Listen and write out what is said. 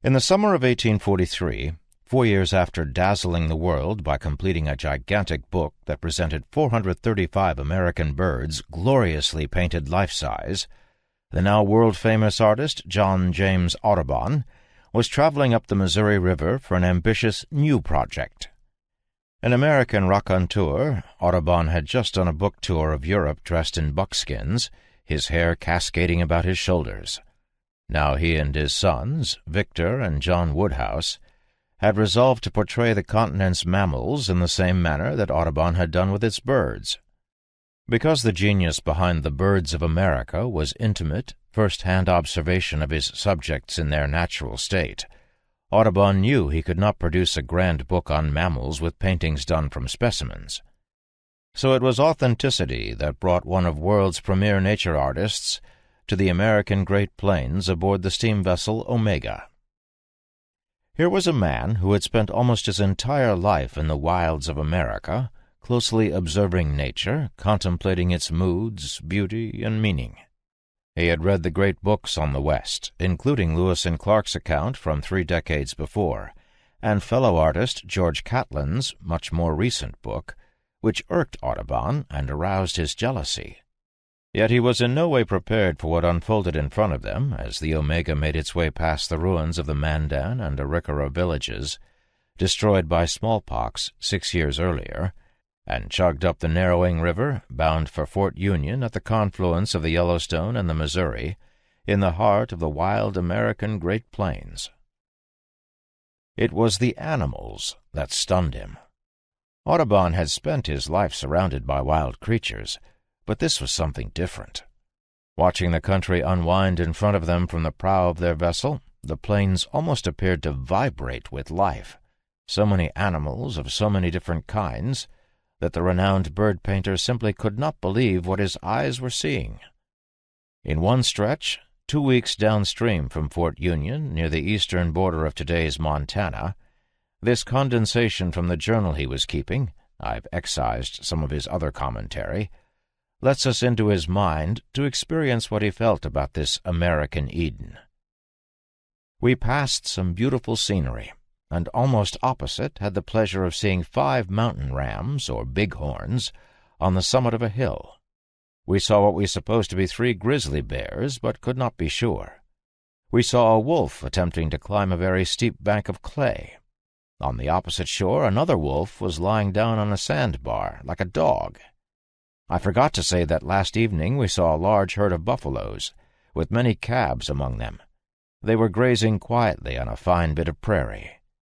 In the summer of 1843, 4 years after dazzling the world by completing a gigantic book that presented 435 American birds gloriously painted life-size, the now world-famous artist John James Audubon was traveling up the Missouri River for an ambitious new project. An American raconteur, Audubon had just done a book tour of Europe dressed in buckskins, his hair cascading about his shoulders. Now he and his sons, Victor and John Woodhouse, had resolved to portray the continent's mammals in the same manner that Audubon had done with its birds. Because the genius behind the Birds of America was intimate, first-hand observation of his subjects in their natural state, Audubon knew he could not produce a grand book on mammals with paintings done from specimens. So it was authenticity that brought one of world's premier nature artists to the American Great Plains aboard the steam vessel Omega. Here was a man who had spent almost his entire life in the wilds of America, closely observing nature, contemplating its moods, beauty, and meaning. He had read the great books on the West, including Lewis and Clark's account from 3 decades before, and fellow artist George Catlin's much more recent book, which irked Audubon and aroused his jealousy. Yet he was in no way prepared for what unfolded in front of them as the Omega made its way past the ruins of the Mandan and Arikara villages, destroyed by smallpox 6 years earlier, and chugged up the narrowing river, bound for Fort Union at the confluence of the Yellowstone and the Missouri, in the heart of the wild American Great Plains. It was the animals that stunned him. Audubon had spent his life surrounded by wild creatures, but this was something different. Watching the country unwind in front of them from the prow of their vessel, the plains almost appeared to vibrate with life. So many animals of so many different kinds that the renowned bird painter simply could not believe what his eyes were seeing. In one stretch, 2 weeks downstream from Fort Union, near the eastern border of today's Montana, this condensation from the journal he was keeping, I've excised some of his other commentary, lets us into his mind to experience what he felt about this American Eden. We passed some beautiful scenery, and almost opposite had the pleasure of seeing 5 mountain rams, or bighorns, on the summit of a hill. We saw what we supposed to be 3 grizzly bears, but could not be sure. We saw a wolf attempting to climb a very steep bank of clay. On the opposite shore, another wolf was lying down on a sandbar, like a dog. I forgot to say that last evening we saw a large herd of buffaloes, with many calves among them. They were grazing quietly on a fine bit of prairie.